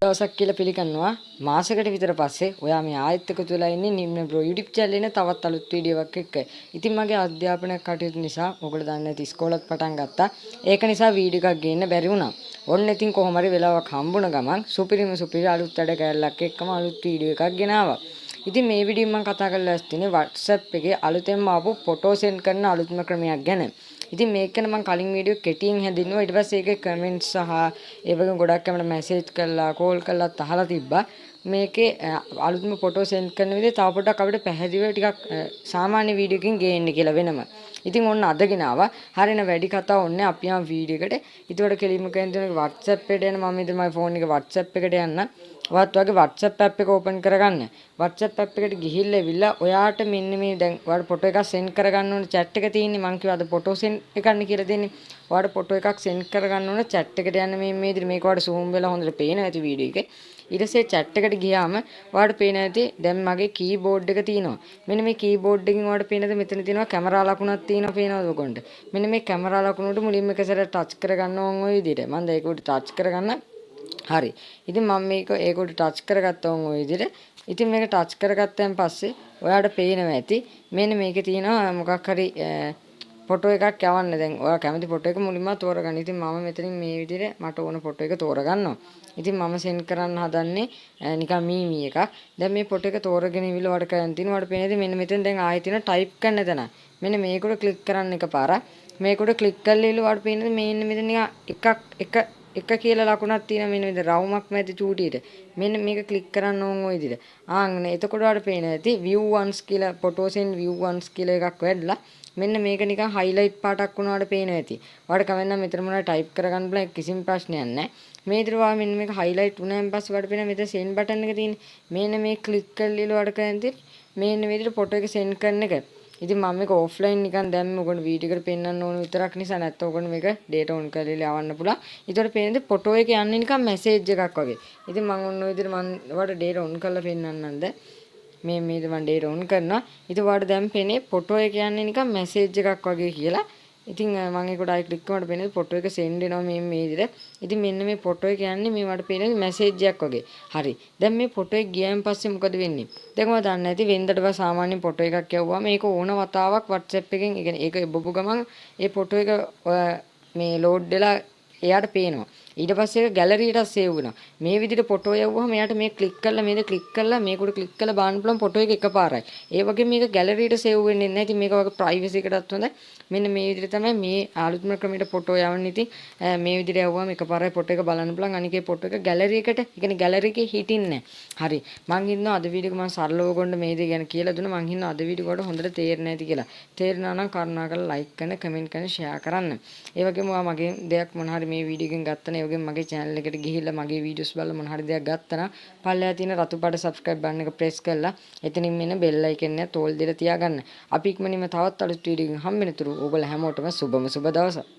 දවසක් කියලා පිළිගන්නවා මාසයකට විතර පස්සේ ඔයා මේ ආයෙත් එකතු වෙලා ඉන්නේ නිම්න බ්‍රෝ YouTube channel එකේ තවත් අලුත් වීඩියෝ එකක් එක්ක. ඉතින් මගේ අධ්‍යාපන කටයුතු නිසා ඔයගොල්ලෝ දන්නේ නැති ඉස්කෝලත් පටන් ගත්තා. ඒක නිසා වීඩියෝ එකක් ගේන්න බැරි වුණා. ඔන්න ඉතින් කොහොම හරි වෙලාවක් හම්බුණ ගමන් සුපිරි අලුත් වැඩ කැලලක් එක්කම අලුත් වීඩියෝ එකක් ගෙනාවා. ඉතින් මේ වීඩියෝ මම කතා කරලා ඉස්තිනේ WhatsApp එකේ අලුතෙන්ම ආපු ෆොටෝ සෙන්ඩ් කරන අලුත්ම ක්‍රමයක් ගැන. ඉතින් මේක ගැන මම කලින් වීඩියෝ කෙටියෙන් හැදින්නුවා. ඊට පස්සේ ඒකේ කමෙන්ට්ස් සහ ඒ වගේ ගොඩක් කමෙන්ට් මැසේජ් කරලා කෝල් කරලා අහලා තිබ්බා. මේකේ අලුත්ම ෆොටෝ සෙන්ඩ් කරන විදිහ තව පොඩ්ඩක් අපිට පැහැදිලිව ටිකක් සාමාන්‍ය වීඩියෝකින් ගේන්න කියලා වෙනම. ඉතින් ඔන්න අදගෙන ආවා. හරින වැඩි කතා ඕනේ අපි ආ වීඩියෝ එකට. ඊට කෙලින්ම කියන්නේ WhatsApp එකට යන මම ඉතින් මගේ ෆෝන් එක WhatsApp එකට යන්න. ඔයත් වගේ WhatsApp app එක open කරගන්න. WhatsApp app එකට ගිහිල්ලා එවිලා ඔයාට මෙන්න මේ දැන් ඔයාලට ෆොටෝ එකක් send කරගන්න ඕන chat එක තියෙන්නේ. මං කිව්වා අද ෆොටෝ send එකන්න කියලා දෙන්නේ. ඔයාලට ෆොටෝ එකක් send කරගන්න ඕන chat එකට යන්න මේ විදිහට මේක ඔයාලට zoom වෙලා හොඳට පේනවා ඇති වීඩියෝ එකේ. ඊට පස්සේ chat එකට ගියාම ඔයාලට පේනවා ඇති දැන් මගේ keyboard එක තියෙනවා. මෙන්න මේ keyboard එකකින් ඔයාලට පේනද මෙතන තියෙනවා කැමරා ලකුණක් තියෙනවා පේනවද ඔයගොල්ලන්ට? මෙන්න මේ කැමරා ලකුණට මුලින්ම එක සැරයක් touch කරගන්න ඕන ඔය විදිහට. මම දැන් ඒක උඩ touch කරගන්න. හරි. ඉතින් මම මේක ඒක උඩ touch කරගත්තා වුන් ඔය විදිහට. ඉතින් මේක touch කරගත්තන් පස්සේ ඔයාලට පේනවා ඇති මෙන්න මේකේ තියෙනවා මොකක් හරි ෆොටෝ එකක් යවන්න. දැන් ඔයා කැමති ෆොටෝ එක මුලින්ම තෝරගන්න. ඉතින් මම මෙතනින් මේ විදිහට මට ඕන ෆොටෝ එක තෝරගන්නවා. ඉතින් මම send කරන්න හදන්නේ නිකන් මීමී එකක්. දැන් මේ ෆොටෝ එක තෝරගෙන ඉවිල වඩ කරන් තිනවා. වඩ පේනේද මෙන්න මෙතෙන් දැන් ආයෙ තියෙන type කරන්න තැන. මෙන්න මේකට click කරන්න එකපාරක්. මේකට click කරලා ඉවිල වඩ පේනේද මෙන්න මෙතන නිකන් එක කියලා ලකුණක් තියෙනවා මෙන්න මෙතන රවුමක් මැද චූටියට. මෙන්න මේක ක්ලික් කරන්න ඕන ඔය විදිහට. ආන්නේ එතකොට ඔයාලට පේනවා ඇති view once කියලා photos in view once කියලා එකක් වැඩිලා මෙන්න මේක නිකන් highlight පාටක් වුණාට පේනවා ඇති. ඔයාලට කවෙන්න මෙතන මොනවද type කරගන්න බෑ කිසිම ප්‍රශ්නයක් නැහැ. මේ විදිහට ඔයා මෙන්න මේක highlight වුණාන් පස්සේ ඔයාලට පේනවා මෙතන send button එක තියෙන්නේ. මෙන්න මේ ක්ලික් කරලා ඔයාලට කරන්නේ මෙන්න විදිහට ෆොටෝ එක send කරන එක. ඉතින් මම මේක ඔෆ්ලයින් නිකන් දැම්ම ඔයගොල්ලෝ වීඩියෝ එකට පෙන්වන්න ඕන විතරක් නිසා නැත්නම් ඔයගොල්ලෝ මේක data on කරලා යවන්න පුළුවන්. ඊට පේන්නේ ෆොටෝ එක යන්නේ නිකන් මැසේජ් එකක් වගේ. ඉතින් මම ඔන්න ඔය විදිහට මම ඔයාලට data on කරලා පෙන්වන්නම්ද මේ මම data on කරනවා. ඉතින් ඔයාලට දැන් පේන්නේ ෆොටෝ එක යන්නේ නිකන් මැසේජ් එකක් වගේ කියලා. ඉතින් මම ඒකට ආයි ක්ලික් කරනකොට පේන්නේ ෆොටෝ එක send වෙනවා මේ විදිහට. ඉතින් මෙන්න මේ ෆොටෝ එක යන්නේ මේ වට පේන්නේ මැසේජ් එකක් වගේ. හරි. දැන් මේ ෆොටෝ එක ගියාන් පස්සේ මොකද වෙන්නේ? දැන් ඔයා දන්නේ නැති වෙන්දට බා සාමාන්‍ය ෆොටෝ එකක් යවුවා මේක ඕන වතාවක් WhatsApp එකෙන් ඒ කියන්නේ ඒක එබපු ගමන් ඒ ෆොටෝ එක මේ ලෝඩ් වෙලා එයාට පේනවා. ඊට පස්සේ ඒක ගැලරියට සේව් වෙනවා. මේ විදිහට ෆොටෝ යවුවහම එයාට මේ ක්ලික් කරලා මේක ක්ලික් කරලා මේකට ක්ලික් කරලා බලන්න පුළුවන් ෆොටෝ එක එකපාරයි. ඒ වගේ මේක ගැලරියට සේව් වෙන්නේ නැහැ. ඉතින් මේක වගේ ප්‍රයිවසි එකටත් හොඳයි. මෙන්න මේ විදිහට තමයි මේ ආලුත්ම ක්‍රමයට ෆොටෝ යවන්නේ. ඉතින් මේ විදිහට යවුවම එකපාරයි ෆොටෝ එක බලන්න පුළුවන්. අනිකේ ෆොටෝ එක ගැලරි එකට, ඒ කියන්නේ ගැලරි එකේ හිටින්නේ නැහැ. හරි. මං හිතනවා අද වීඩියෝ එක මම සරලව ගොන්න මේ දේ ගැන කියලා දුන්නා. මං හිතනවා අද වීඩියෝ එකට හොඳට තේරෙන්නේ නැති කියලා. තේරුණා නම් කරුණාකරලා ලයික් කරන්න, කමෙන්ට් කරන්න, ෂෙයා කරන්න. ඒ වගේම ඔයා මගේ දෙයක් මොන හරි මේ වීඩියෝ එකෙන් ගත්තා නම් ඒ වගේම මගේ channel එකට ගිහිල්ලා මගේ වීඩියෝස් බලලා මොන හරි දෙයක් ගත්තා නම් පල්ලෙහා තියෙන රතු පාට subscribe button එක press කරලා එතනින් මෙන්න bell icon එක තෝල් දෙලා තියාගන්න. අපි ඉක්මනින්ම තවත් අලුත් වීඩියෝ එකකින් හම්බෙනතුරු ඕගොල්ලෝ හැමෝටම සුබම සුබ දවසක්.